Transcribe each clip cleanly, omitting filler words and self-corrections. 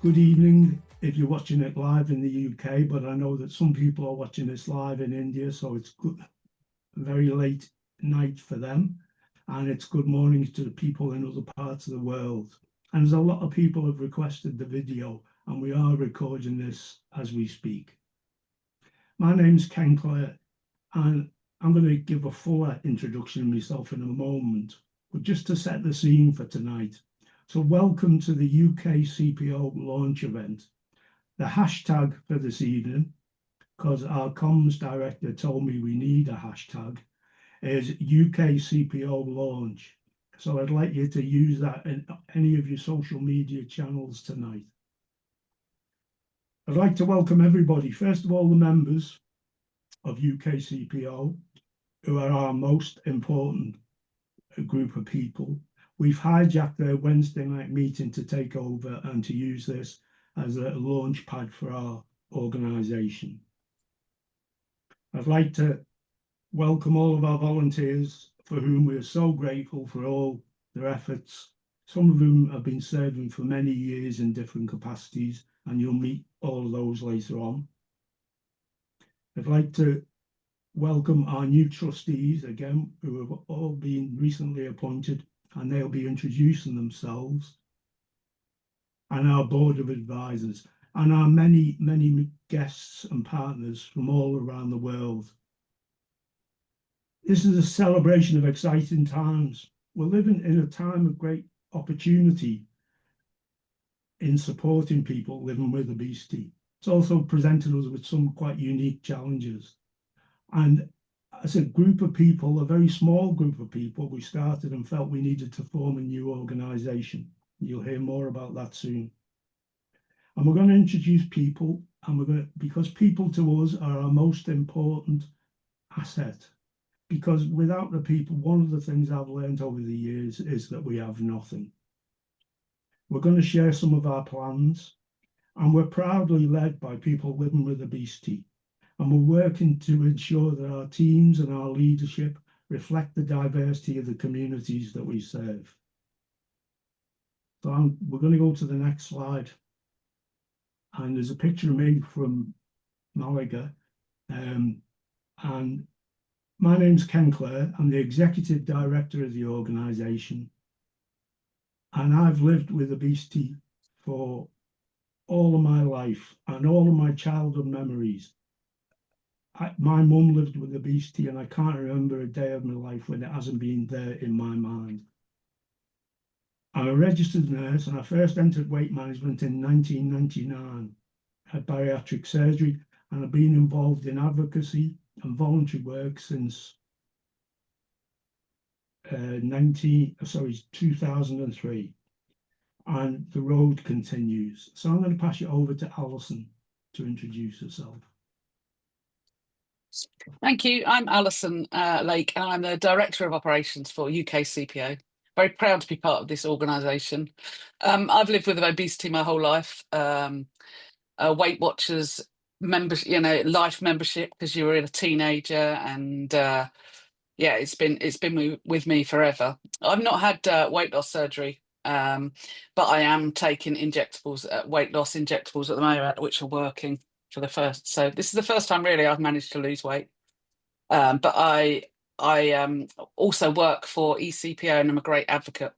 good evening if you're watching it live in the UK, but I know that some people are watching this live in India, so it's good, very late night for them. And it's good morning to the people in other parts of the world. And there's a lot of people have requested the video, and we are recording this as we speak. My name's Ken Clare, and I'm going to give a fuller introduction of myself in a moment, but just to set the scene for tonight. So welcome to the UKCPO launch event. The hashtag for this evening, because our comms director told me we need a hashtag, is UKCPO launch. So I'd like you to use that in any of your social media channels tonight. I'd like to welcome everybody. First of all, the members of UKCPO, who are our most important group of people. We've hijacked their Wednesday night meeting to take over and to use this as a launch pad for our organisation. I'd like to welcome all of our volunteers for whom we are so grateful for all their efforts. Some of whom have been serving for many years in different capacities, and you'll meet all of those later on. I'd like to welcome our new trustees again, who have all been recently appointed, and they'll be introducing themselves, and our board of advisors, and our many guests and partners from all around the world. This is a celebration of exciting times. We're living in a time of great opportunity in supporting people living with obesity. It's also presented us with some quite unique challenges. And as a group of people, a very small group of people, we started and felt we needed to form a new organisation. You'll hear more about that soon. And we're going to introduce people, and because people to us are our most important asset. Because without the people, one of the things I've learned over the years is that we have nothing. We're going to share some of our plans, and we're proudly led by people living with obesity. And we're working to ensure that our teams and our leadership reflect the diversity of the communities that we serve. So we're going to go to the next slide. And there's a picture of me from Malaga. And my name's Ken Clare. I'm the executive director of the organisation. And I've lived with obesity for all of my life and all of my childhood memories. My mum lived with obesity, and I can't remember a day of my life when it hasn't been there in my mind. I'm a registered nurse, and I first entered weight management in 1999 at bariatric surgery, and I've been involved in advocacy and voluntary work since 2003, and the road continues. So I'm going to pass you over to Alison to introduce herself. Thank you. I'm Alison Lake, and I'm the Director of Operations for UKCPO. Very proud to be part of this organisation. I've lived with obesity my whole life. Weight Watchers membership, life membership, because you were a teenager, and yeah, it's been with me forever. I've not had weight loss surgery, but I am taking injectables, weight loss injectables at the moment, which are working for the first. So this is the first time really I've managed to lose weight. But I also work for ECPO, and I'm a great advocate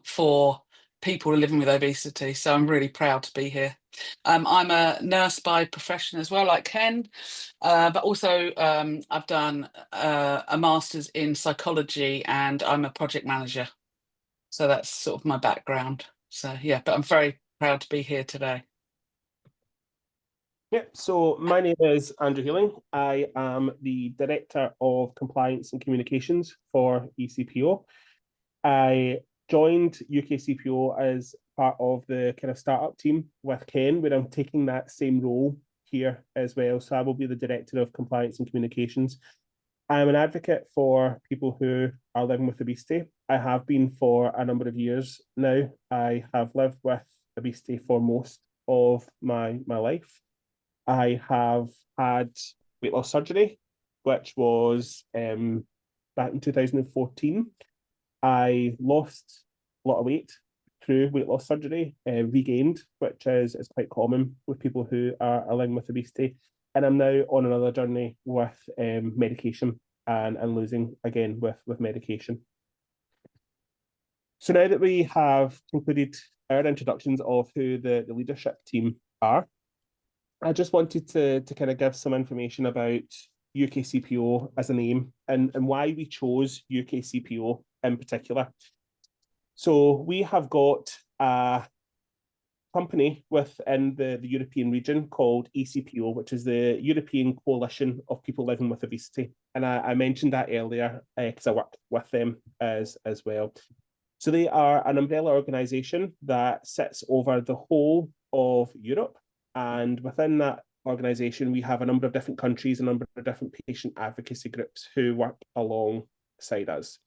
for people living with obesity. So I'm really proud to be here. I'm a nurse by profession as well, like Ken, but also I've done a master's in psychology, and I'm a project manager. So that's sort of my background. So yeah, but I'm very proud to be here today. Yep, so my name is Andrew Healing. I am the Director of Compliance and Communications for ECPO. I joined UKCPO as part of the kind of startup team with Ken, where I'm taking that same role here as well. So I will be the Director of Compliance and Communications. I'm an advocate for people who are living with obesity. I have been for a number of years now. I have lived with obesity for most of my life. I have had weight loss surgery, which was back in 2014. I lost a lot of weight through weight loss surgery, regained, which is quite common with people who are living with obesity. And I'm now on another journey with medication and losing again with medication. So now that we have concluded our introductions of who the leadership team are, I just wanted to kind of give some information about UKCPO as a name and why we chose UKCPO in particular. So we have got a company within the European region called ECPO, which is the European Coalition of People Living with Obesity. And I mentioned that earlier because I work with them as well. So they are an umbrella organisation that sits over the whole of Europe. And within that organisation, we have a number of different countries, a number of different patient advocacy groups who work alongside us.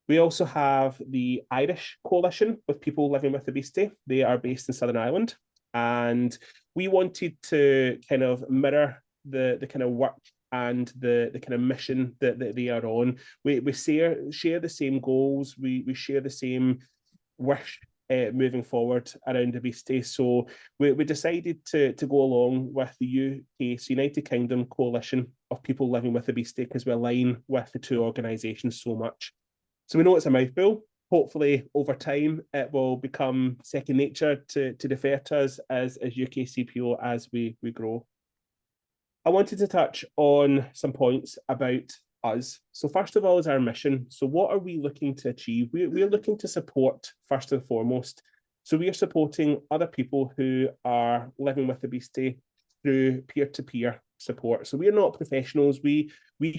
We also have the Irish Coalition with People Living with Obesity. They are based in Southern Ireland. And we wanted to kind of mirror the kind of work and the kind of mission that they are on. We share the same goals. We share the same wish moving forward around obesity. So we decided to go along with the UK, so United Kingdom Coalition of People Living with Obesity, because we align with the two organisations so much. So we know it's a mouthful. Hopefully, over time, it will become second nature to refer to us as UKCPO as we grow. I wanted to touch on some points about us. So first of all is our mission. So what are we looking to achieve? We're looking to support first and foremost. So we are supporting other people who are living with obesity through peer-to-peer support. So we are not professionals. We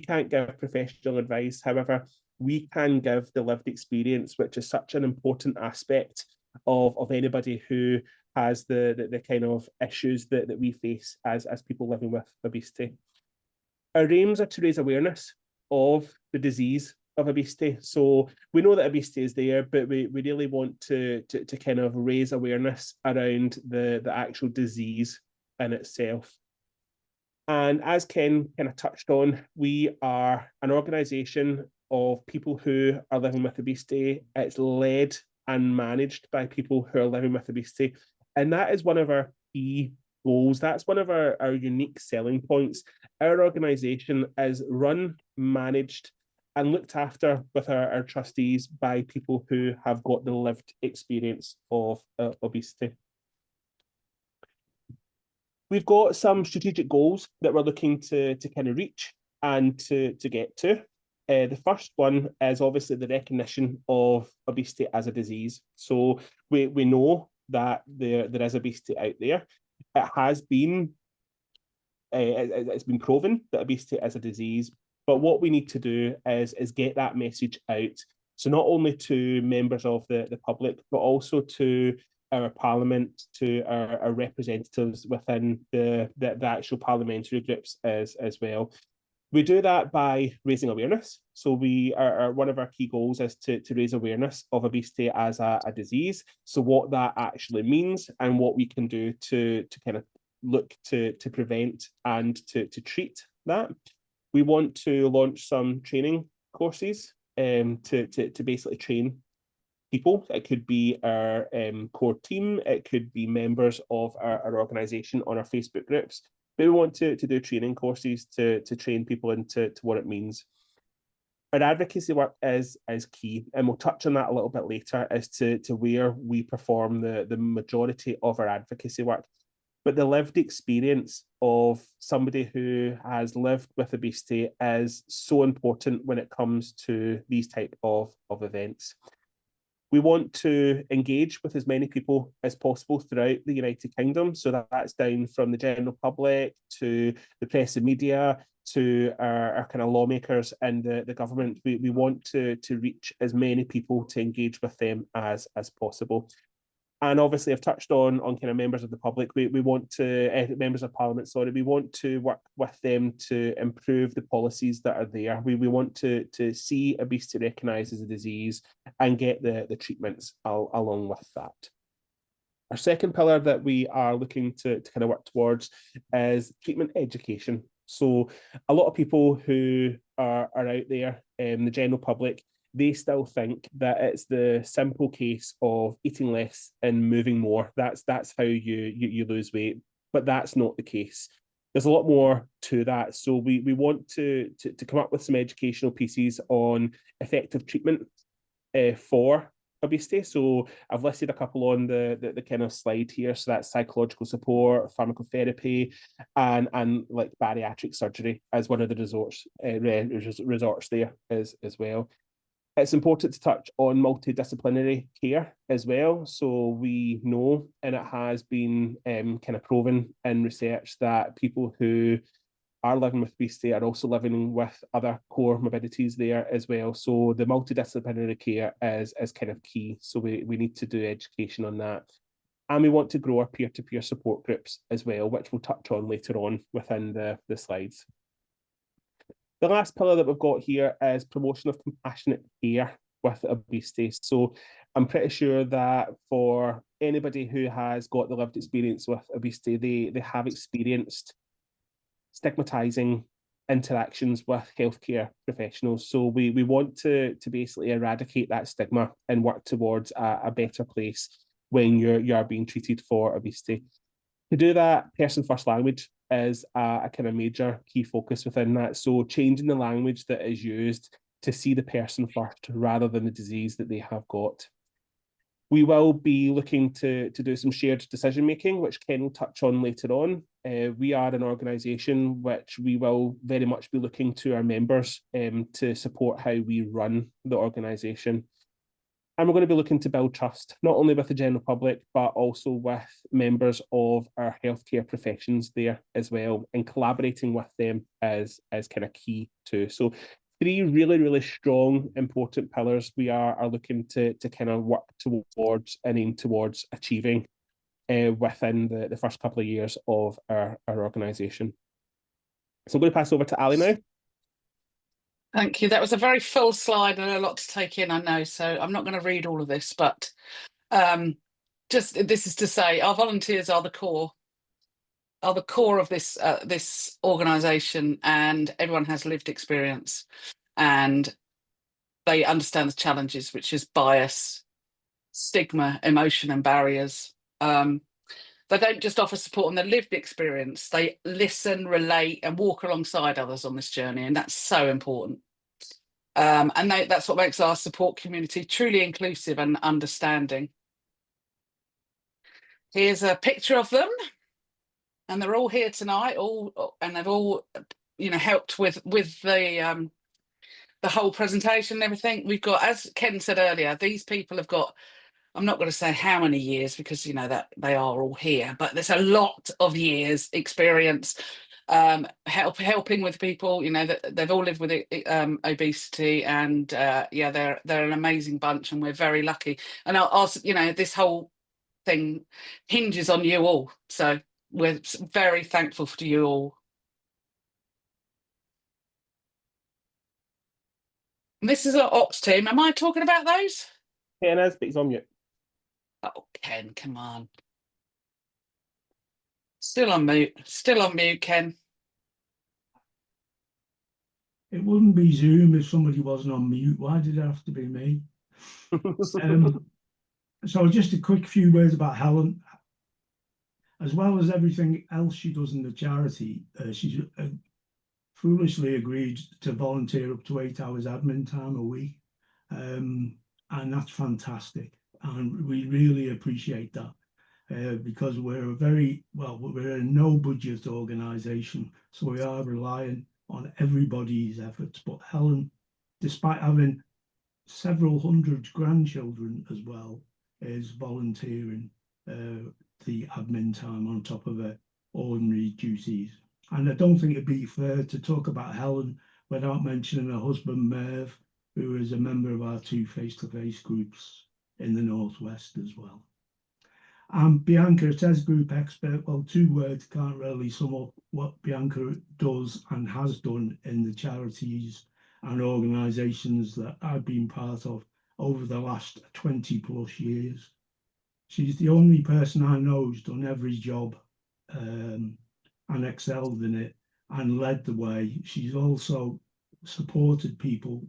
can't give professional advice. However, we can give the lived experience, which is such an important aspect of anybody who has the kind of issues that we face as people living with obesity. Our aims are to raise awareness of the disease of obesity. So we know that obesity is there, but we really want to kind of raise awareness around the actual disease in itself. And as Ken kind of touched on, we are an organisation of people who are living with obesity. It's led and managed by people who are living with obesity. And that is one of our key goals. That's one of our unique selling points. Our organisation is run, managed, and looked after with our trustees by people who have got the lived experience of obesity. We've got some strategic goals that we're looking to kind of reach and to get to. The first one is obviously the recognition of obesity as a disease. So we know that there is obesity out there. It has been, it's been proven that obesity is a disease, but what we need to do is get that message out. So not only to members of the public, but also to our parliament, to our representatives within the actual parliamentary groups as well. We do that by raising awareness. So we are one of our key goals is to raise awareness of obesity as a disease. So what that actually means and what we can do to kind of look to prevent and to treat that. We want to launch some training courses to basically train people. It could be our core team. It could be members of our organisation on our Facebook groups. But we want to do training courses to train people into what it means. Our advocacy work is key, and we'll touch on that a little bit later as to where we perform the majority of our advocacy work. But the lived experience of somebody who has lived with obesity is so important when it comes to these type of events. We want to engage with as many people as possible throughout the United Kingdom. So that's down from the general public to the press and media to our kind of lawmakers and the government. We want to reach as many people to engage with them as possible. And obviously, I've touched on kind of members of the public. We want to, members of parliament, sorry, we want to work with them to improve the policies that are there. We want to see obesity recognised as a disease and get the treatments along with that. Our second pillar that we are looking to kind of work towards is treatment education. So a lot of people who are out there, the general public, they still think that it's the simple case of eating less and moving more. That's how you lose weight, but that's not the case. There's a lot more to that. So we want to come up with some educational pieces on effective treatment for obesity. So I've listed a couple on the kind of slide here. So that's psychological support, pharmacotherapy, and like bariatric surgery as one of the resorts there as well. It's important to touch on multidisciplinary care as well. So we know, and it has been kind of proven in research, that people who are living with obesity are also living with other core morbidities there as well. So the multidisciplinary care is kind of key. So we need to do education on that. And we want to grow our peer-to-peer support groups as well, which we'll touch on later on within the slides. The last pillar that we've got here is promotion of compassionate care with obesity. So I'm pretty sure that for anybody who has got the lived experience with obesity, they have experienced stigmatizing interactions with healthcare professionals. So we want to basically eradicate that stigma and work towards a better place when you're being treated for obesity. To do that, person first language is a kind of major key focus within that. So changing the language that is used to see the person first rather than the disease that they have got. We will be looking to do some shared decision making, which Ken will touch on later on. We are an organisation which we will very much be looking to our members to support how we run the organisation. And we're going to be looking to build trust, not only with the general public, but also with members of our healthcare professions there as well. And collaborating with them is kind of key too. So 3 really, really strong, important pillars we are looking to kind of work towards and aim towards achieving within the first couple of years of our organisation. So I'm going to pass over to Ali now. Thank you. That was a very full slide and a lot to take in, I know. So I'm not going to read all of this, but just this is to say our volunteers are the core of this this organisation, and everyone has lived experience and they understand the challenges, which is bias, stigma, emotion and barriers. They don't just offer support on their lived experience, they listen, relate and walk alongside others on this journey, and that's so important. And that's what makes our support community truly inclusive and understanding. Here's a picture of them, and they're all here tonight, and they've all, you know, helped with the whole presentation and everything. We've got, as Ken said earlier, these people have got, I'm not going to say how many years because, you know, that they are all here, but there's a lot of years experience helping with people, you know, that they've all lived with obesity, and yeah, they're an amazing bunch, and we're very lucky. And I'll you know, this whole thing hinges on you all, so we're very thankful to you all. And this is our ops team. Am I talking about those? Ken is, but he's on mute. Oh, Ken, come on. Still on mute, Ken. It wouldn't be Zoom if somebody wasn't on mute. Why did it have to be me? So just a quick few words about Helen. As well as everything else she does in the charity, she's foolishly agreed to volunteer up to 8 hours admin time a week. And that's fantastic. And we really appreciate that because we're we're a no budget organisation. So we are relying on everybody's efforts. But Helen, despite having several hundred grandchildren as well, is volunteering the admin time on top of her ordinary duties. And I don't think it'd be fair to talk about Helen without mentioning her husband Merv, who is a member of our 2 face-to-face groups in the Northwest as well. And Bianca, it says group expert. Well, 2 words can't really sum up what Bianca does and has done in the charities and organisations that I've been part of over the last 20 plus years. She's the only person I know who's done every job and excelled in it and led the way. She's also supported people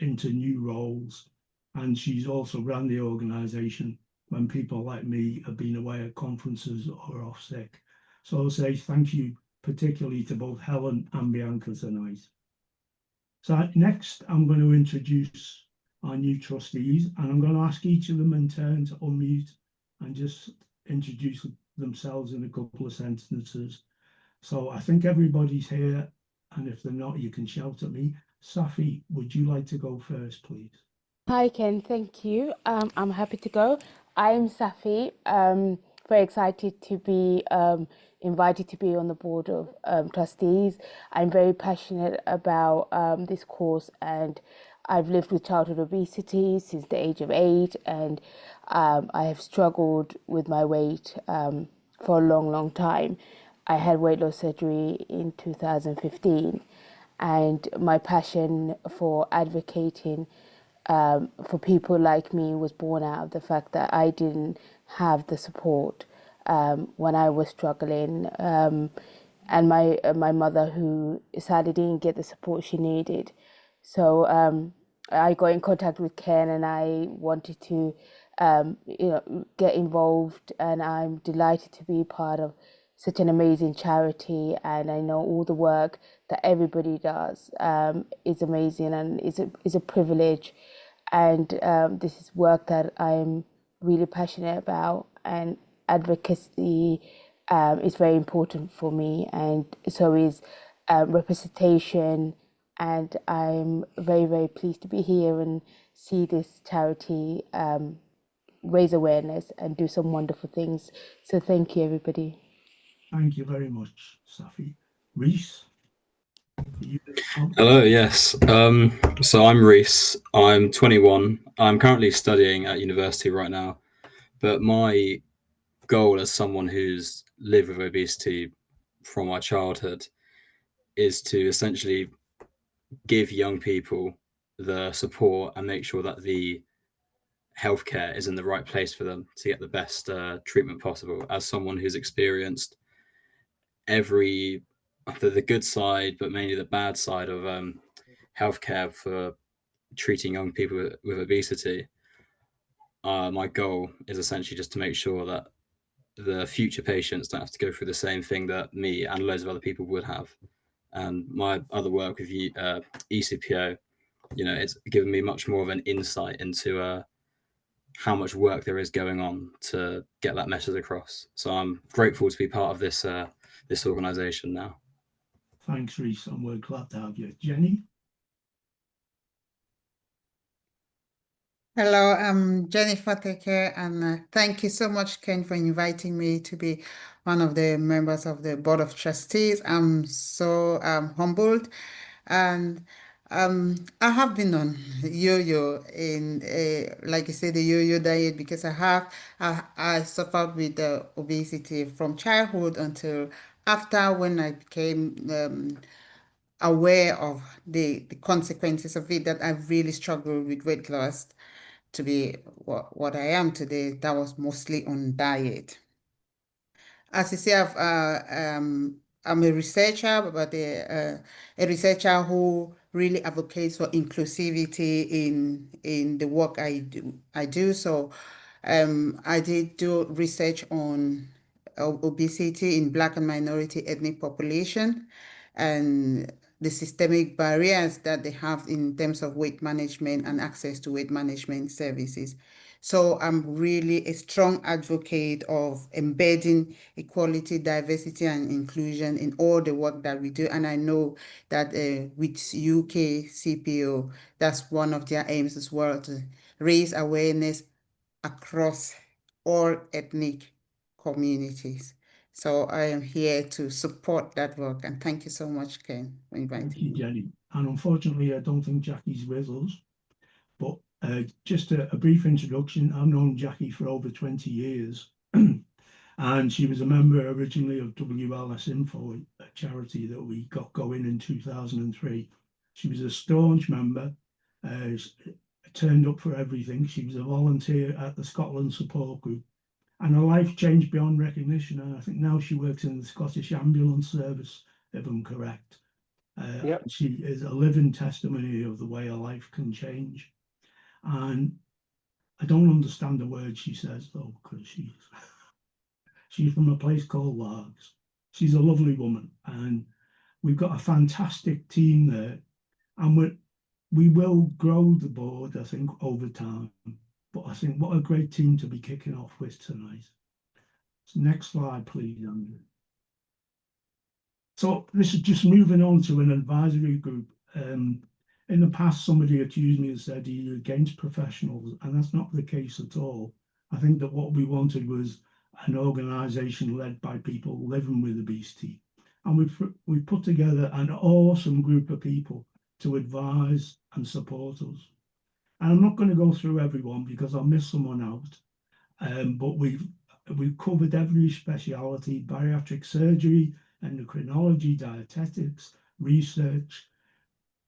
into new roles, and she's also ran the organisation when people like me have been away at conferences or off sick. So I'll say thank you particularly to both Helen and Bianca tonight. So next, I'm going to introduce our new trustees, and I'm going to ask each of them in turn to unmute and just introduce themselves in a couple of sentences. So I think everybody's here, and if they're not, you can shout at me. Safi, would you like to go first, please? Hi, Ken. Thank you. I'm happy to go. I'm Safi. Very excited to be invited to be on the board of trustees. I'm very passionate about this course, and I've lived with childhood obesity since the age of 8, and I have struggled with my weight for a long, long time. I had weight loss surgery in 2015, and my passion for advocating for people like me was born out of the fact that I didn't have the support when I was struggling, and my mother, who sadly didn't get the support she needed. So I got in contact with Ken, and I wanted to get involved, and I'm delighted to be part of such an amazing charity, and I know all the work that everybody does is amazing, and is a privilege, and this is work that I'm really passionate about, and advocacy is very important for me, and so is representation, and I'm very, very pleased to be here and see this charity raise awareness and do some wonderful things. So thank you, everybody. Thank you very much, Safi. Reese? Hello, yes. So I'm Reese. I'm 21. I'm currently studying at university right now, but my goal as someone who's lived with obesity from my childhood is to essentially give young people the support and make sure that the healthcare is in the right place for them to get the best treatment possible. As someone who's experienced every the good side, but mainly the bad side of healthcare for treating young people with obesity, my goal is essentially just to make sure that the future patients don't have to go through the same thing that me and loads of other people would have. And my other work with ECPO, it's given me much more of an insight into how much work there is going on to get that message across. So I'm grateful to be part of this this organisation now. Thanks, Reese, and we're glad to have you. Jenny? Hello, I'm Jennifer Teke, and thank you so much, Ken, for inviting me to be one of the members of the Board of Trustees. I'm so humbled, and I have been on yo-yo in, like you said, the yo-yo diet, because I suffered with obesity from childhood until after, when I became aware of the consequences of it, that I really struggled with weight loss to be what I am today. That was mostly on diet. As you see, I'm a researcher, but a researcher who really advocates for inclusivity in the work I do. So I did do research on obesity in Black and minority ethnic population, and the systemic barriers that they have in terms of weight management and access to weight management services. So I'm really a strong advocate of embedding equality, diversity, and inclusion in all the work that we do. And I know that with UKCPO, that's one of their aims as well, to raise awareness across all ethnic communities. So I am here to support that work, and thank you so much, Ken, for inviting Thank you, me. Jenny. And unfortunately, I don't think Jackie's with us, but just a brief introduction. I've known Jackie for over 20 years, and she was a member originally of WLS Info, a charity that we got going in 2003. She was a staunch member, turned up for everything. She was a volunteer at the Scotland Support Group, and her life changed beyond recognition. And I think now she works in the Scottish Ambulance Service, if I'm correct. Yep. She is a living testimony of the way a life can change. And I don't understand the words she says, though, because she's from a place called Largs. She's a lovely woman, and we've got a fantastic team there. And we will grow the board, I think, over time. But I think what a great team to be kicking off with tonight. So next slide, please, Andrew. So this is just moving on to an advisory group. In the past, somebody accused me and said you're against professionals, and that's not the case at all. I think that what we wanted was an organisation led by people living with obesity. And we've put together an awesome group of people to advise and support us. And I'm not going to go through everyone because I'll miss someone out. But we've covered every speciality: bariatric surgery, endocrinology, dietetics, research,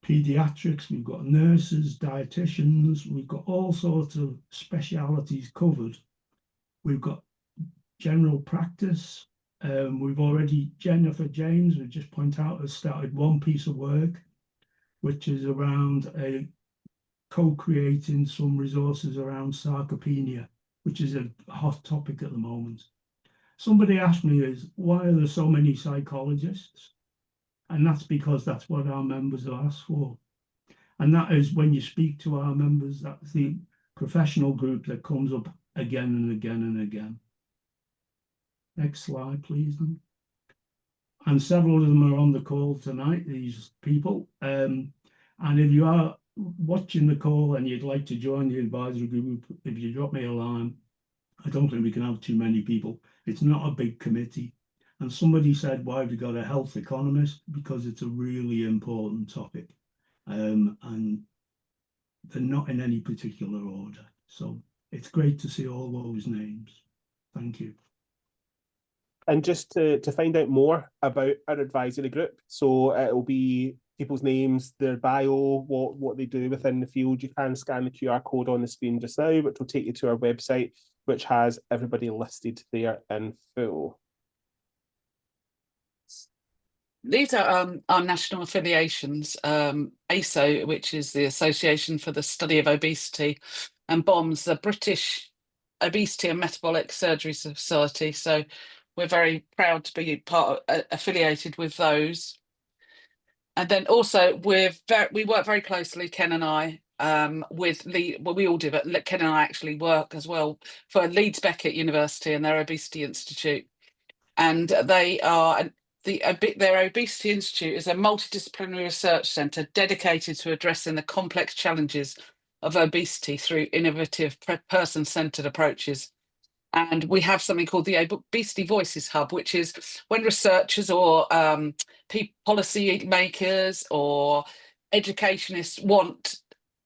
pediatrics. We've got nurses, dietitians. We've got all sorts of specialities covered. We've got general practice. We've already, Jennifer James, we just point out, has started one piece of work, which is around co-creating some resources around sarcopenia, which is a hot topic at the moment. Somebody asked me, why are there so many psychologists? And that's because that's what our members have asked for. And that is, when you speak to our members, that's the professional group that comes up again and again and again. Next slide, please. And several of them are on the call tonight, these people. And if you are watching the call and you'd like to join the advisory group, if you drop me a line, I don't think we can have too many people. It's not a big committee. And somebody said, why have you got a health economist? Because it's a really important topic. And they're not in any particular order. So it's great to see all those names. Thank you. And just to find out more about our advisory group, so it'll be people's names, their bio, what they do within the field. You can scan the QR code on the screen just now, which will take you to our website, which has everybody listed there in full. These are our national affiliations, ASO, which is the Association for the Study of Obesity, and BOMS, the British Obesity and Metabolic Surgery Society. So we're very proud to be affiliated with those. And then also we work very closely, Ken and I, with we all do, but Ken and I actually work as well for Leeds Beckett University and their Obesity Institute. And they are their Obesity Institute is a multidisciplinary research centre dedicated to addressing the complex challenges of obesity through innovative person-centred approaches. And we have something called the Obesity Voices Hub, which is when researchers or policy makers or educationists want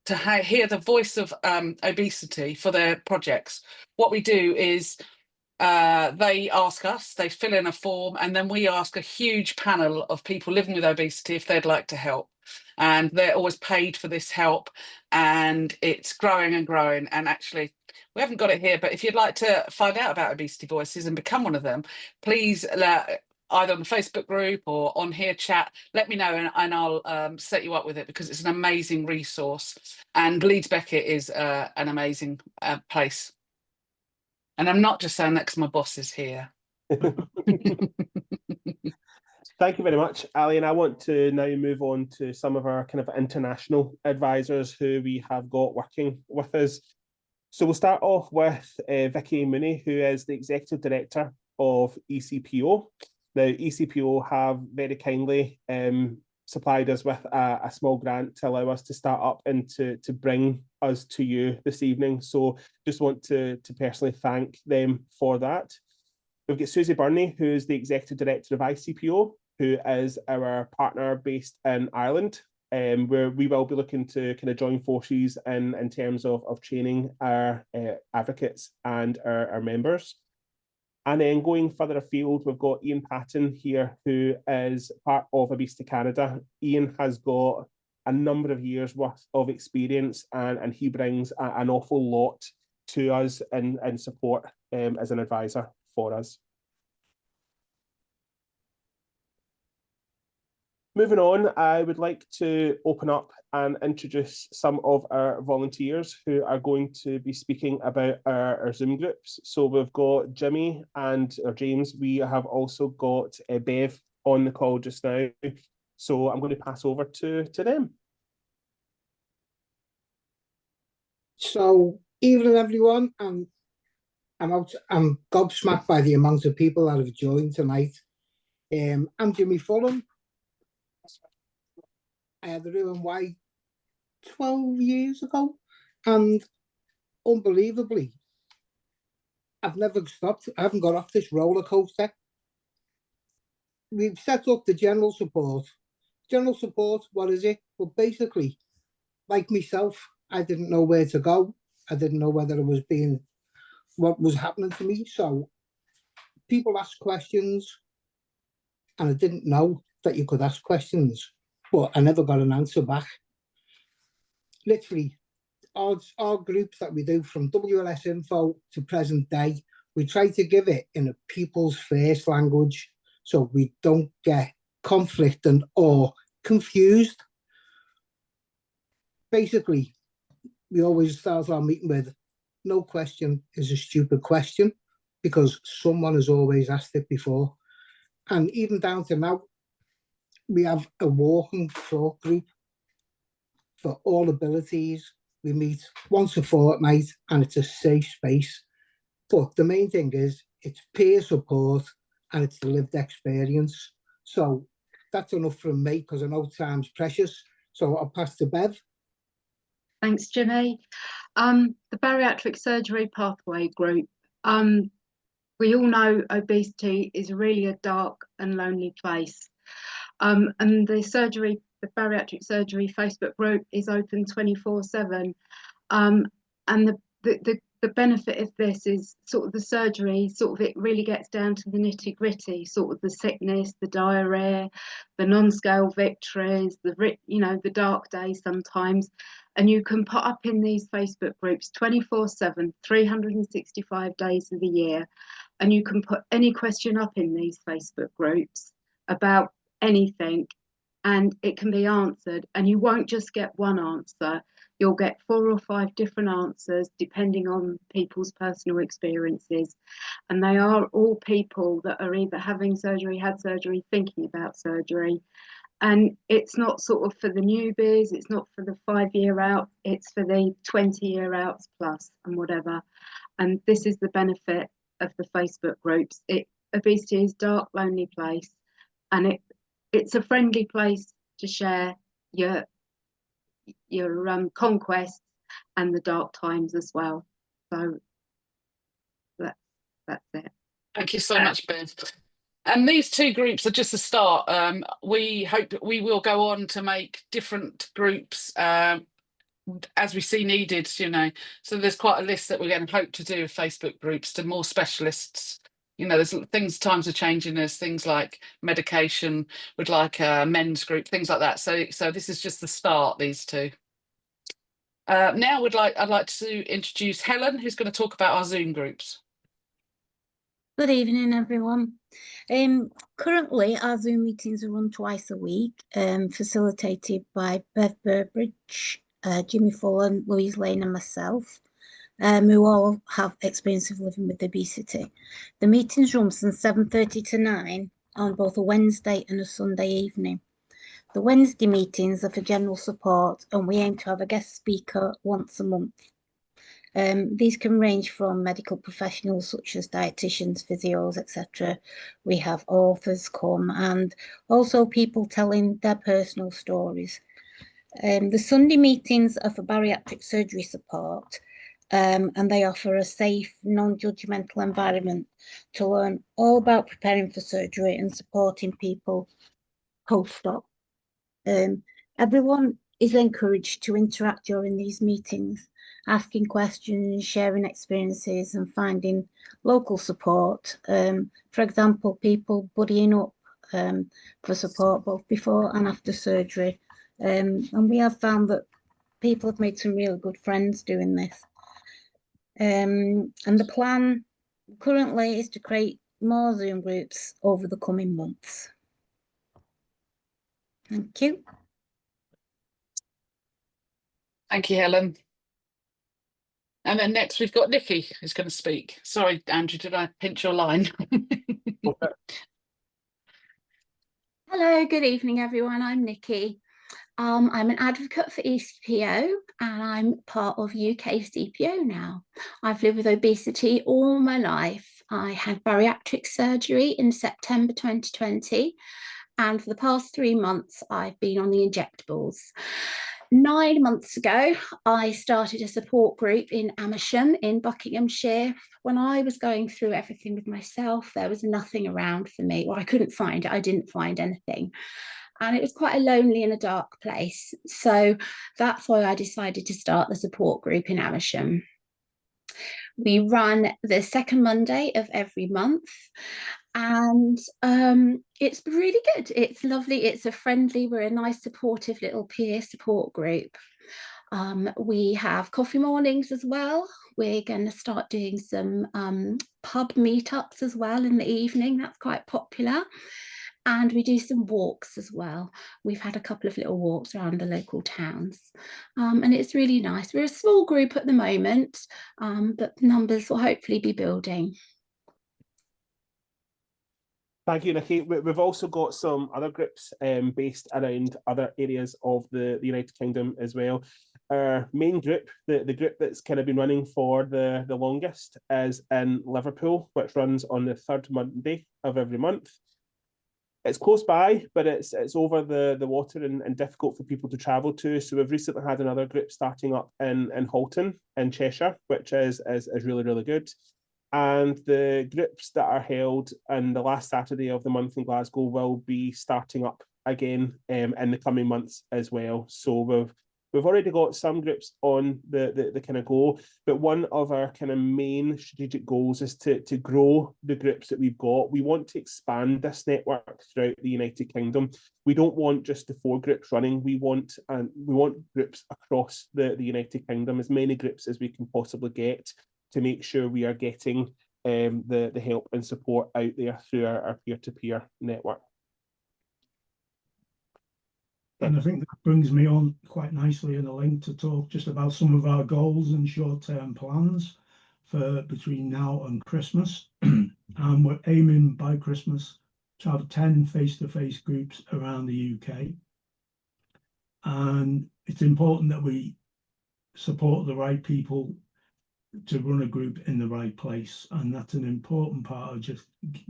to hear the voice of obesity for their projects. What we do is they ask us, they fill in a form, and then we ask a huge panel of people living with obesity if they'd like to help. And they're always paid for this help, and it's growing and growing. And actually, we haven't got it here, but if you'd like to find out about Obesity Voices and become one of them, please either on the Facebook group or on here chat, let me know, and I'll set you up with it, because it's an amazing resource. And Leeds Beckett is an amazing place. And I'm not just saying that because my boss is here. Thank you very much, Ali. And I want to now move on to some of our kind of international advisors who we have got working with us. So we'll start off with Vicky Mooney, who is the Executive Director of ECPO. Now, ECPO have very kindly supplied us with a small grant to allow us to start up and to bring us to you this evening. So just want to personally thank them for that. We've got Susie Burney, who is the Executive Director of ICPO, who is our partner based in Ireland, where we will be looking to kind of join forces in terms of training our advocates and our members. And then going further afield, we've got Ian Patton here, who is part of Obesity Canada. Ian has got a number of years worth of experience, and he brings an awful lot to us in support as an advisor for us. Moving on, I would like to open up and introduce some of our volunteers who are going to be speaking about our Zoom groups. So we've got Jimmy and James. We have also got Bev on the call just now. So I'm going to pass over to them. So, evening everyone. I'm gobsmacked by the amount of people that have joined tonight. I'm Jimmy Fulham. I had the Blue and White 12 years ago, and unbelievably, I've never stopped. I haven't got off this roller coaster. We've set up the general support. General support, what is it? Well, basically, like myself, I didn't know where to go. I didn't know whether it was what was happening to me. So people ask questions, and I didn't know that you could ask questions, but I never got an answer back. Literally, our groups that we do from WLS Info to present day, we try to give it in a people's first language so we don't get conflict or confused. Basically, we always start our meeting with, no question is a stupid question, because someone has always asked it before. And even down to now, we have a walk and talk group for all abilities. We meet once a fortnight and it's a safe space. But the main thing is it's peer support and it's the lived experience. So that's enough from me, because I know time's precious. So I'll pass to Bev. Thanks, Jimmy. The bariatric surgery pathway group. We all know obesity is really a dark and lonely place. And the bariatric surgery Facebook group is open 24/7. And the benefit of this is sort of the surgery, sort of it really gets down to the nitty gritty, sort of the sickness, the diarrhea, the non-scale victories, the dark days sometimes. And you can put up in these Facebook groups 24/7, 365 days of the year. And you can put any question up in these Facebook groups about anything, and it can be answered. And you won't just get one answer. You'll get 4 or 5 different answers depending on people's personal experiences. And they are all people that are either having surgery, had surgery, thinking about surgery. And it's not sort of for the newbies, it's not for the 5-year out, it's for the 20-year outs plus and whatever. And this is the benefit of the Facebook groups. Obesity is a dark, lonely place, and it's a friendly place to share your conquests and the dark times as well. So that's it. Thank you so much, Ben. And these 2 groups are just a start. We hope that we will go on to make different groups as we see needed, So there's quite a list that we're going to hope to do with Facebook groups to more specialists. There's times are changing. There's things like medication, would like a men's group, things like that. So this is just the start, these 2. Now I'd like to introduce Helen, who's going to talk about our Zoom groups. Good evening, everyone. Currently, our Zoom meetings are run twice a week, facilitated by Bev Burbridge, Jimmy Fulham, Louise Lane and myself, who all have experience of living with obesity. The meetings run from 7:30 to 9 on both a Wednesday and a Sunday evening. The Wednesday meetings are for general support, and we aim to have a guest speaker once a month. These can range from medical professionals such as dietitians, physios, etc. We have authors come, and also people telling their personal stories. The Sunday meetings are for bariatric surgery support, and they offer a safe, non-judgmental environment to learn all about preparing for surgery and supporting people post-op. Everyone is encouraged to interact during these meetings, asking questions, sharing experiences and finding local support. For example, people buddying up for support both before and after surgery. And we have found that people have made some really good friends doing this. And the plan currently is to create more Zoom groups over the coming months. Thank you. Thank you, Helen. And then next we've got Nikki who's going to speak. Sorry, Andrew, did I pinch your line? Hello, good evening, everyone. I'm Nikki. I'm an advocate for ECPO and I'm part of UKCPO now. I've lived with obesity all my life. I had bariatric surgery in September 2020, and for the past 3 months, I've been on the injectables. 9 months ago, I started a support group in Amersham in Buckinghamshire. When I was going through everything with myself, there was nothing around for me. Well, I couldn't find it. I didn't find anything. And it was quite a lonely and a dark place. So that's why I decided to start the support group in Amersham. We run the second Monday of every month. And it's really good. It's lovely. It's we're a nice supportive little peer support group. We have coffee mornings as well. We're going to start doing some pub meetups as well in the evening. That's quite popular. And we do some walks as well. We've had a couple of little walks around the local towns. And it's really nice. We're a small group at the moment, but numbers will hopefully be building. Thank you, Nikki. We've also got some other groups based around other areas of the United Kingdom as well. Our main group, the group that's kind of been running for the longest, is in Liverpool, which runs on the third Monday of every month. It's close by, but it's over the water and difficult for people to travel to. So we've recently had another group starting up in Halton in Cheshire, which is really, really good. And the groups that are held on the last Saturday of the month in Glasgow will be starting up again in the coming months as well. So we've already got some groups on the kind of go, but one of our kind of main strategic goals is to grow the groups that we've got. We want to expand this network throughout the United Kingdom. We don't want just the 4 groups running. We want groups across the United Kingdom, as many groups as we can possibly get, to make sure we are getting the help and support out there through our peer-to-peer network. And I think that brings me on quite nicely in a link to talk just about some of our goals and short-term plans for between now and Christmas. And we're aiming by Christmas to have 10 face-to-face groups around the UK. And it's important that we support the right people to run a group in the right place, and that's an important part of just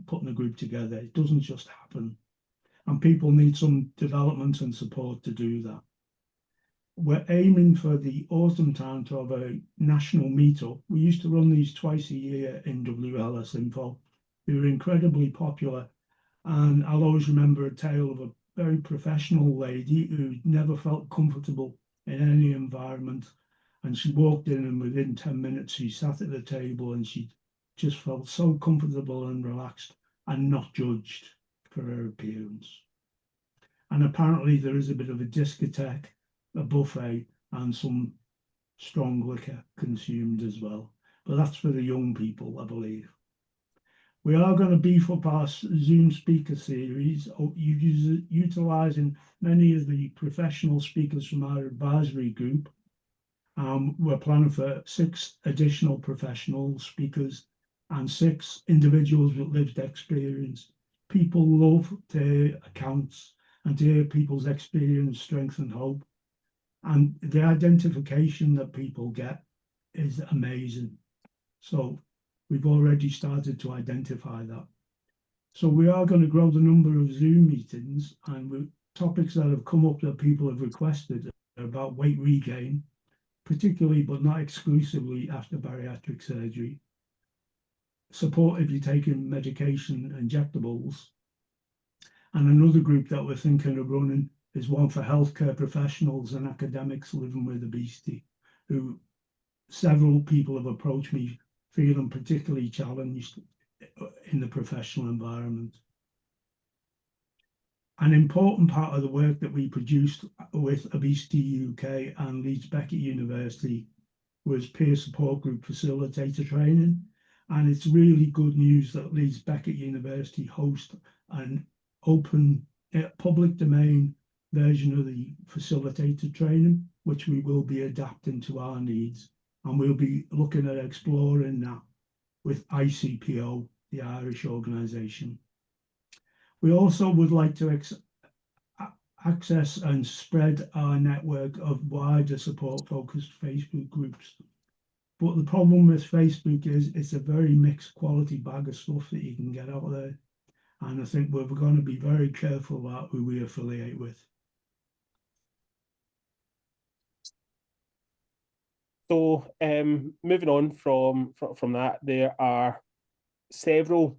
putting a group together. It doesn't just happen, and people need some development and support to do that. We're aiming for the autumn time to have a national meetup. We used to run these twice a year in WLS Info. They were incredibly popular, and I'll always remember a tale of a very professional lady who never felt comfortable in any environment. And she walked in, and within 10 minutes, she sat at the table and she just felt so comfortable and relaxed and not judged for her appearance. And apparently there is a bit of a discotheque, a buffet, and some strong liquor consumed as well. But that's for the young people, I believe. We are going to beef up our Zoom speaker series, utilising many of the professional speakers from our advisory group. We're planning for 6 additional professional speakers and 6 individuals with lived experience. People love to hear accounts and to hear people's experience, strength and hope. And the identification that people get is amazing. So we've already started to identify that. So we are going to grow the number of Zoom meetings, and topics that have come up that people have requested are about weight regain, particularly but not exclusively after bariatric surgery, support if you're taking medication, injectables. And another group that we're thinking of running is one for healthcare professionals and academics living with obesity, who several people have approached me feeling particularly challenged in the professional environment. An important part of the work that we produced with Obesity UK and Leeds Beckett University was peer support group facilitator training. And it's really good news that Leeds Beckett University hosts an open public domain version of the facilitator training, which we will be adapting to our needs. And we'll be looking at exploring that with ICPO, the Irish organisation. We also would like to access and spread our network of wider support-focused Facebook groups. But the problem with Facebook is it's a very mixed quality bag of stuff that you can get out there. And I think we're going to be very careful about who we affiliate with. So moving on from that, there are several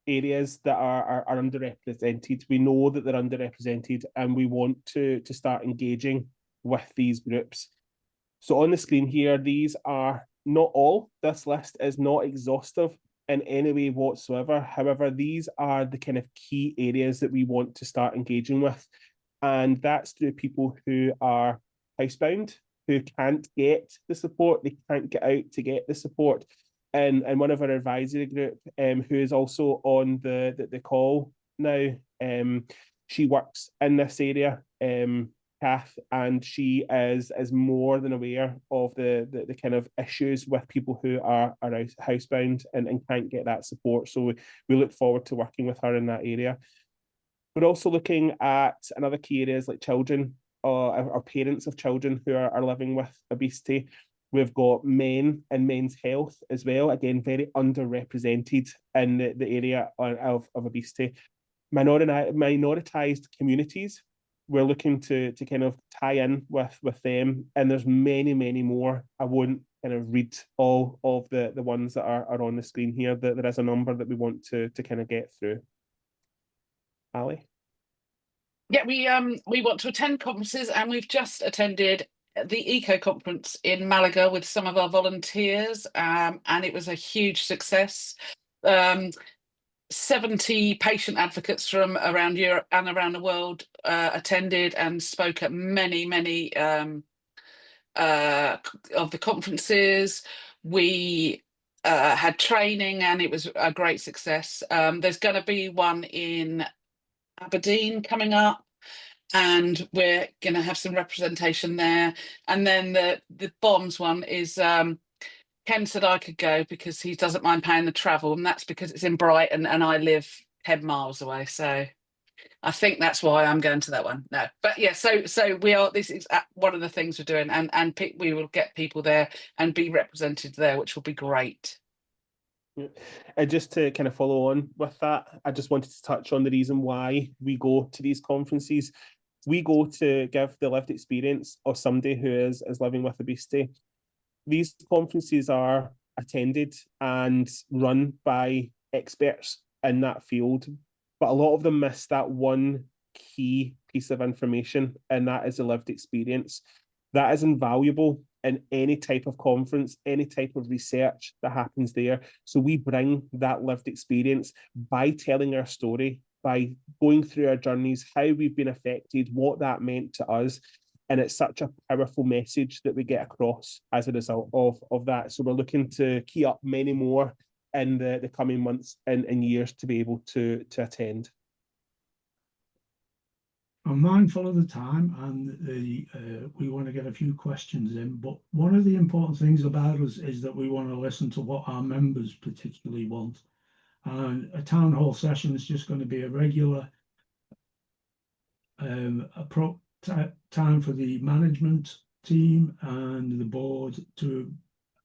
areas that are underrepresented. We know that they're underrepresented, and we want to start engaging with these groups. So on the screen here, these are not all. This list is not exhaustive in any way whatsoever. However, these are the kind of key areas that we want to start engaging with. And that's through people who are housebound, who can't get the support, they can't get out to get the support. And one of our advisory group, who is also on the call now, she works in this area, Kath, and she is more than aware of the kind of issues with people who are housebound and can't get that support. So we look forward to working with her in that area. We're also looking at another key areas like children, or parents of children who are living with obesity. We've got men and men's health as well, again, very underrepresented in the area of obesity. Minoritized communities, we're looking to kind of tie in with them, and there's many more. I won't kind of read all of the ones that are on the screen here. There is a number that we want to kind of get through. Ali? Yeah, we want to attend conferences, and we've just attended the Eco conference in Malaga with some of our volunteers, and it was a huge success. 70 patient advocates from around Europe and around the world attended and spoke at many of the conferences. We had training, and it was a great success. There's going to be one in Aberdeen coming up, and we're going to have some representation there. And then the bombs one is Ken said I could go because he doesn't mind paying the travel, and that's because it's in Brighton and I live 10 miles away. So I think that's why I'm going to that one. No, but yeah, so we are, this is one of the things we're doing, and we will get people there and be represented there, which will be great. Yeah. And just to kind of follow on with that, I just wanted to touch on the reason why we go to these conferences. We go to give the lived experience of somebody who is living with obesity. These conferences are attended and run by experts in that field, but a lot of them miss that one key piece of information, and that is the lived experience. That is invaluable in any type of conference, any type of research that happens there. So we bring that lived experience by telling our story, by going through our journeys, how we've been affected, what that meant to us. And it's such a powerful message that we get across as a result of that. So we're looking to key up many more in the coming months and years to be able to attend. I'm mindful of the time, and we want to get a few questions in, but one of the important things about us is that we want to listen to what our members particularly want. And a town hall session is just going to be a regular time for the management team and the board to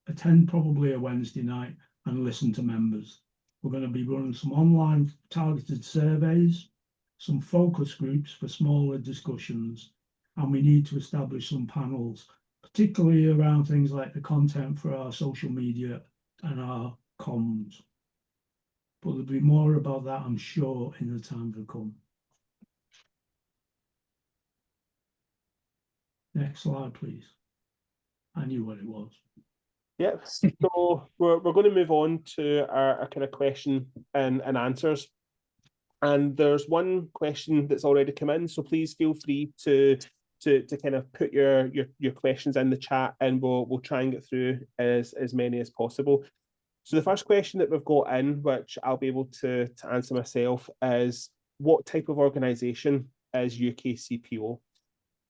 attend probably a Wednesday night and listen to members. We're going to be running some online targeted surveys, some focus groups for smaller discussions, and we need to establish some panels, particularly around things like the content for our social media and our comms. But there'll be more about that, I'm sure, in the time to come. Next slide, please. I knew what it was. Yep. So we're going to move on to our kind of question and answers. And there's one question that's already come in, so please feel free to kind of put your questions in the chat, and we'll try and get through as many as possible. So the first question that we've got in, which I'll be able to answer myself, is what type of organisation as UKCPO.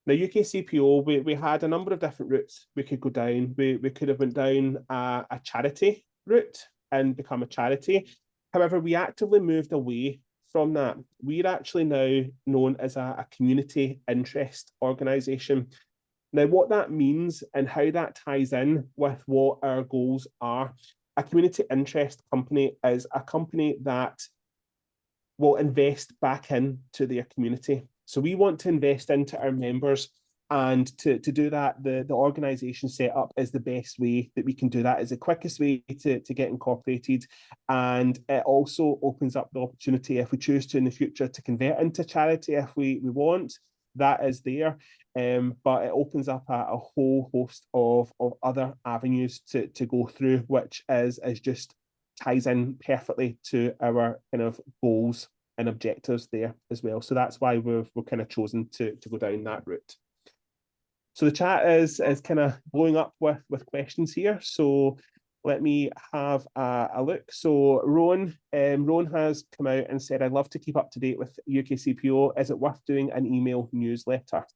Now, UKCPO, we had a number of different routes we could go down. We could have went down a charity route and become a charity. However, we actively moved away from that. We're actually now known as a community interest organisation. Now, what that means and how that ties in with what our goals are, a community interest company is a company that will invest back into their community. So we want to invest into our members, and to do that, the organisation set up is the best way that we can do that, is the quickest way to get incorporated. And it also opens up the opportunity, if we choose to in the future, to convert into charity if we want. That is there. But it opens up a whole host of other avenues to go through, which is just ties in perfectly to our kind of goals and objectives there as well. So that's why we're kind of chosen to go down that route. So the chat is kind of blowing up with questions here. So let me have a look. So Rowan has come out and said, I'd love to keep up to date with UKCPO. Is it worth doing an email newsletter?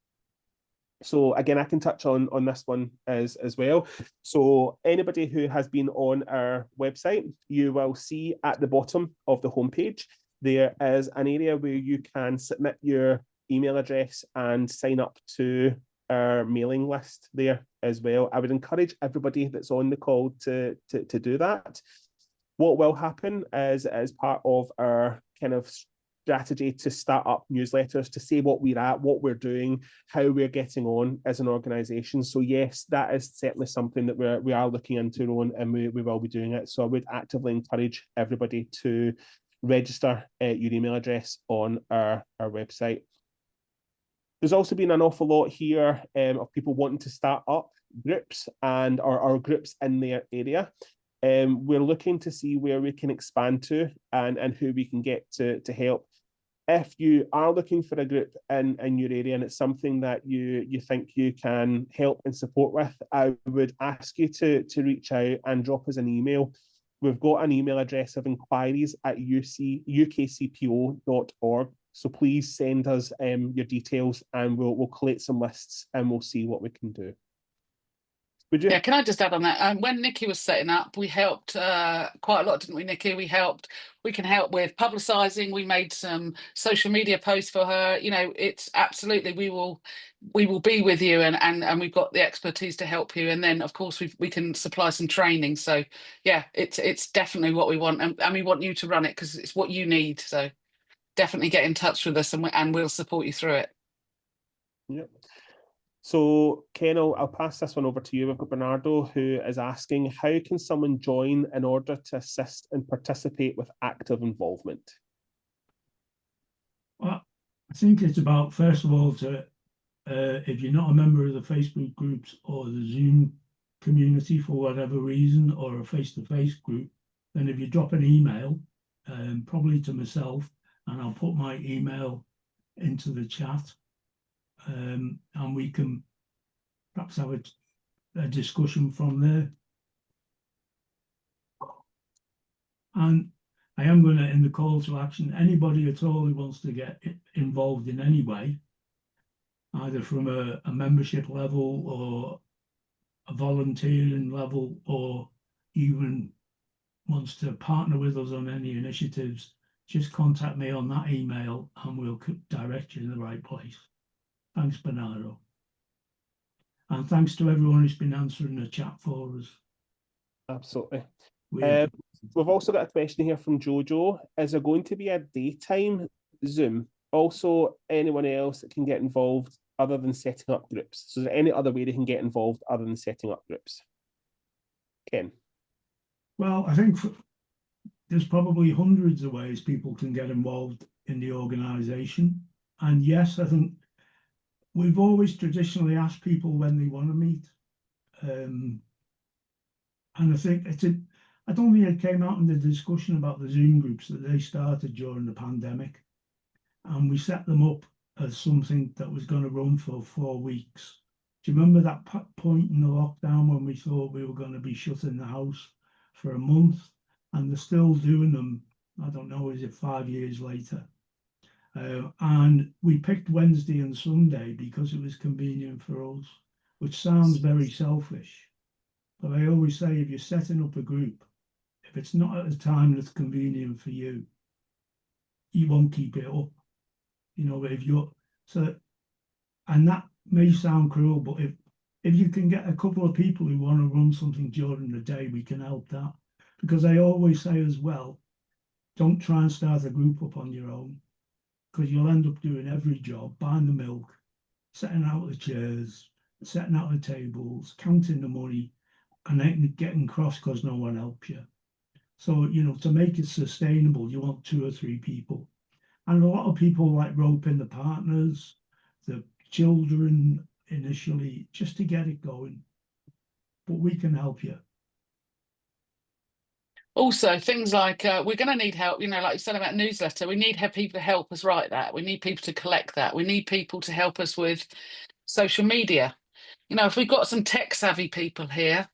So again, I can touch on this one as well. So anybody who has been on our website, you will see at the bottom of the homepage, there is an area where you can submit your email address and sign up to our mailing list there as well. I would encourage everybody that's on the call to do that. What will happen is, as part of our kind of strategy to start up newsletters, to say what we're at, what we're doing, how we're getting on as an organisation. So yes, that is certainly something that we are looking into, Rowan, and we will be doing it. So I would actively encourage everybody to register your email address on our website. There's also been an awful lot here of people wanting to start up groups and or groups in their area. We're looking to see where we can expand to and who we can get to help. If you are looking for a group in your area and it's something that you think you can help and support with, I would ask you to reach out and drop us an email. We've got an email address of inquiries@ukcpo.org. So please send us your details and we'll collate some lists and we'll see what we can do. Would you? Yeah, can I just add on that? When Nikki was setting up, we helped quite a lot, didn't we, Nikki? We can help with publicising. We made some social media posts for her. You know, it's absolutely, we will be with you, and we've got the expertise to help you. And then, of course, we can supply some training. So yeah, it's definitely what we want, and we want you to run it because it's what you need. So definitely get in touch with us, and we'll support you through it. Yep. So Ken, I'll pass this one over to you. We've got Bernardo who is asking, how can someone join in order to assist and participate with active involvement? Well, I think it's about, first of all, to if you're not a member of the Facebook groups or the Zoom community for whatever reason, or a face-to-face group, then if you drop an email, probably to myself, and I'll put my email into the chat, and we can perhaps have a discussion from there. And I am going to, in the call to action, anybody at all who wants to get involved in any way, either from a membership level or a volunteering level, or even wants to partner with us on any initiatives, just contact me on that email and we'll direct you in the right place. Thanks, Bernardo. And thanks to everyone who's been answering the chat for us. Absolutely. We've also got a question here from Jojo. Is there going to be a daytime Zoom? Also, anyone else that can get involved other than setting up groups? So is there any other way they can get involved other than setting up groups? Ken? Well, I think there's probably hundreds of ways people can get involved in the organisation. And yes, I think we've always traditionally asked people when they want to meet. And I think I don't think it came out in the discussion about the Zoom groups that they started during the pandemic. And we set them up as something that was going to run for 4 weeks. Do you remember that point in the lockdown when we thought we were going to be shut in the house for a month? And they're still doing them, I don't know, is it 5 years later? And we picked Wednesday and Sunday because it was convenient for us, which sounds very selfish. But I always say, if you're setting up a group, if it's not at a time that's convenient for you, you won't keep it up. You know, if you're and that may sound cruel, but if you can get a couple of people who want to run something during the day, we can help that. Because I always say as well, don't try and start a group up on your own, because you'll end up doing every job, buying the milk, setting out the chairs, setting out the tables, counting the money, and then getting cross because no one helps you. So, you know, to make it sustainable, you want 2 or 3 people. And a lot of people like roping the partners, the children initially, just to get it going. But we can help you. Also, things like we're going to need help, you know, like you said about newsletter, we need people to help us write that. We need people to collect that. We need people to help us with social media. You know, if we've got some tech savvy people here,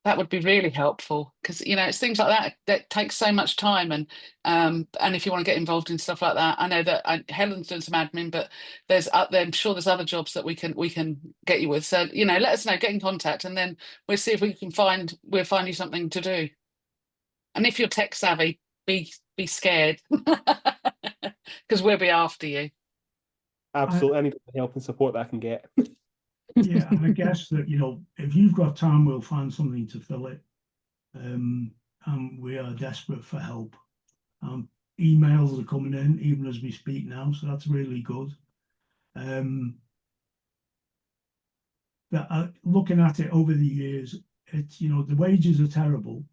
that would be really helpful, because, you know, it's things like that that takes so much time. And if you want to get involved in stuff like that, I know that Helen's doing some admin, but I'm sure there's other jobs that we can get you with. So, you know, let us know, get in contact, and then we'll see if we'll find you something to do. And if you're tech savvy, be scared, because we'll be after you. Absolutely, any help and support that I can get. Yeah, and I guess that, you know, if you've got time, we'll find something to fill it. And we are desperate for help. Emails are coming in even as we speak now, so that's really good. Looking at it over the years, it's, you know, the wages are terrible,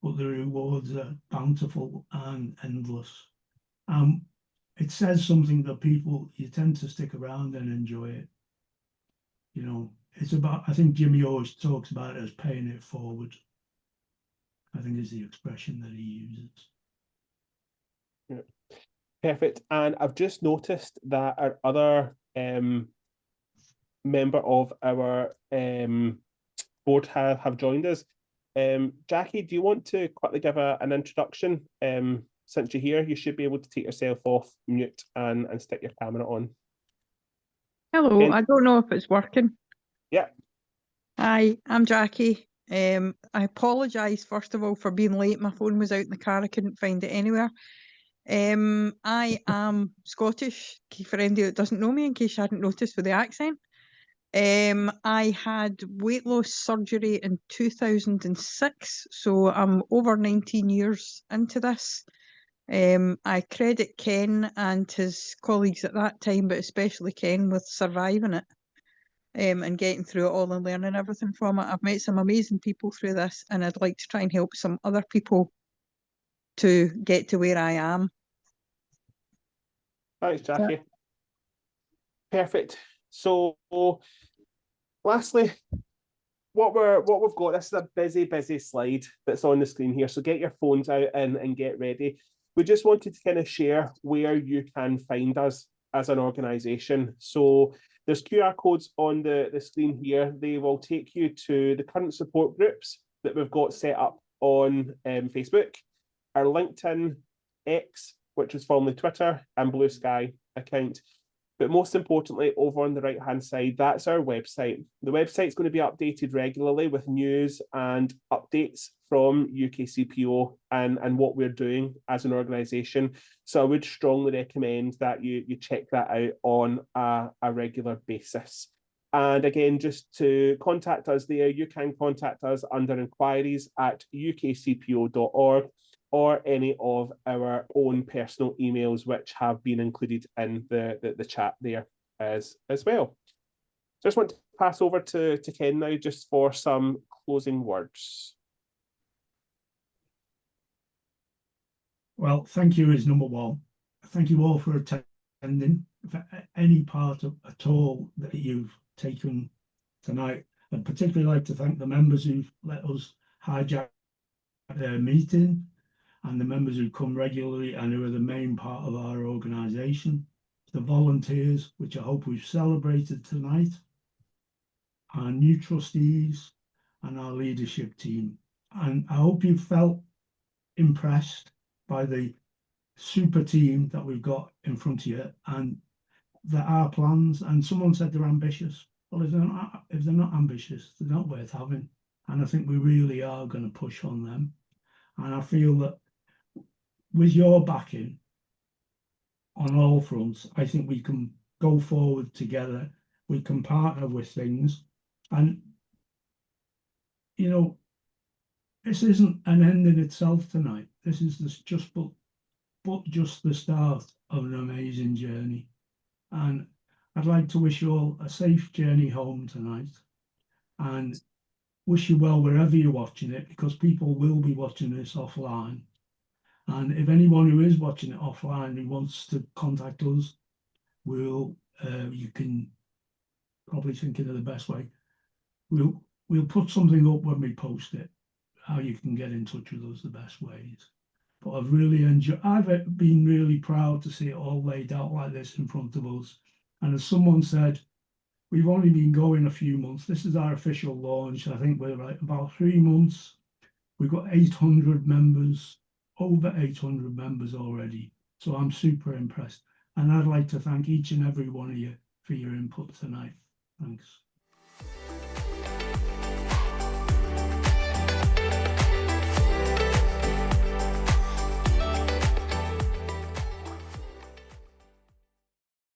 but the rewards are bountiful and endless. It says something that you tend to stick around and enjoy it. You know, it's about, I think Jimmy always talks about it as paying it forward. I think is the expression that he uses. Yeah. Perfect. And I've just noticed that our other member of our board have joined us. Jackie, do you want to quickly give an introduction? Since you're here, you should be able to take yourself off mute and stick your camera on. Hello, I don't know if it's working. Yeah. Hi, I'm Jackie. I apologise first of all for being late. My phone was out in the car. I couldn't find it anywhere. I am Scottish, for anybody that doesn't know me, in case you hadn't noticed with the accent. I had weight loss surgery in 2006, so I'm over 19 years into this. I credit Ken and his colleagues at that time, but especially Ken, with surviving it and getting through it all and learning everything from it. I've met some amazing people through this, and I'd like to try and help some other people to get to where I am. Thanks, Jackie. Perfect. So, lastly, what we've got, this is a busy slide that's on the screen here. So get your phones out and get ready. We just wanted to kind of share where you can find us as an organisation. So there's QR codes on the screen here. They will take you to the current support groups that we've got set up on Facebook, our LinkedIn, X, which was formerly Twitter, and Blue Sky account. But most importantly, over on the right-hand side, that's our website. The website's going to be updated regularly with news and updates from UKCPO and what we're doing as an organisation. So I would strongly recommend that you check that out on a regular basis. And again, just to contact us there, you can contact us under inquiries at ukcpo.org. or any of our own personal emails, which have been included in the chat there as well. Just want to pass over to Ken now, just for some closing words. Well, thank you is number one. Thank you all for attending. For any part of at all that you've taken tonight, I'd particularly like to thank the members who've let us hijack their meeting, and the members who come regularly and who are the main part of our organisation, the volunteers, which I hope we've celebrated tonight, our new trustees, and our leadership team. And I hope you felt impressed by the super team that we've got in front of you, and there are plans. And someone said they're ambitious. Well, if they're not ambitious, they're not worth having. And I think we really are going to push on them. And I feel that with your backing on all fronts, I think we can go forward together. We can partner with things. And, you know, this isn't an end in itself tonight. This is just the start of an amazing journey. And I'd like to wish you all a safe journey home tonight, and wish you well wherever you're watching it, because people will be watching this offline. And if anyone who is watching it offline who wants to contact us, you can probably think of the best way. We'll put something up when we post it, how you can get in touch with us the best ways. But I've been really proud to see it all laid out like this in front of us. And as someone said, we've only been going a few months. This is our official launch. I think we're right about 3 months. We've got 800 members, over 800 members already. So I'm super impressed. And I'd like to thank each and every one of you for your input tonight. Thanks.